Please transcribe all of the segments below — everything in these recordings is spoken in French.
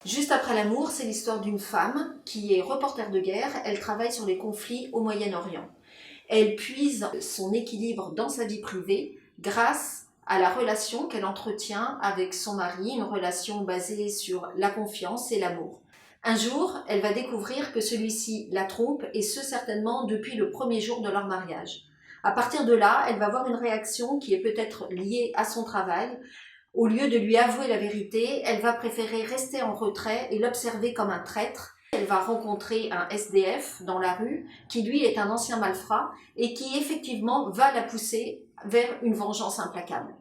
Juste après l'amour, c'est l'histoire d'une femme qui est reporter de guerre. Elle travaille sur les conflits au Moyen-Orient. Elle puise son équilibre dans sa vie privée grâce à la relation qu'elle entretient avec son mari, une relation basée sur la confiance et l'amour. Un jour, elle va découvrir que celui-ci la trompe, et ce certainement depuis le premier jour de leur mariage. À partir de là, elle va avoir une réaction qui est peut-être liée à son travail. Au lieu de lui avouer la vérité, elle va préférer rester en retrait et l'observer comme un traître. Elle va rencontrer un SDF dans la rue qui lui est un ancien malfrat et qui effectivement va la pousser vers une vengeance implacable.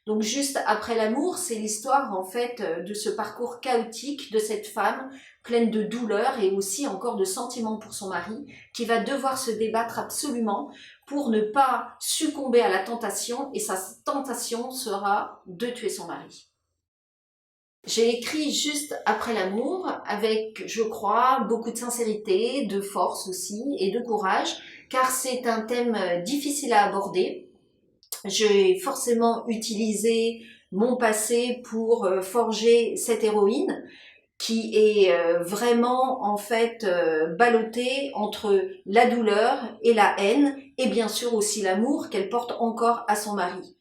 Donc juste après l'amour, c'est l'histoire en fait de ce parcours chaotique de cette femme pleine de douleur et aussi encore de sentiments pour son mari, qui va devoir se débattre absolument pour ne pas succomber à la tentation, et sa tentation sera de tuer son mari. J'ai écrit juste après l'amour avec, je crois, beaucoup de sincérité, de force aussi et de courage, car c'est un thème difficile à aborder. J'ai forcément utilisé mon passé pour forger cette héroïne qui est vraiment en fait ballottée entre la douleur et la haine, et bien sûr aussi l'amour qu'elle porte encore à son mari.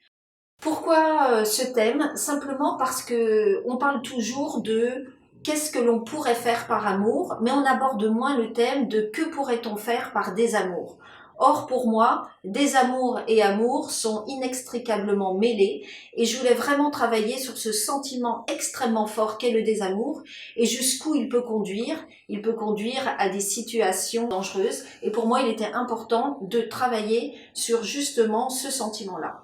Pourquoi ce thème? Simplement parce que on parle toujours de qu'est-ce que l'on pourrait faire par amour, mais on aborde moins le thème de que pourrait-on faire par désamour. Or, pour moi, désamour et amour sont inextricablement mêlés, et je voulais vraiment travailler sur ce sentiment extrêmement fort qu'est le désamour et jusqu'où il peut conduire. Il peut conduire à des situations dangereuses, et pour moi, il était important de travailler sur justement ce sentiment-là.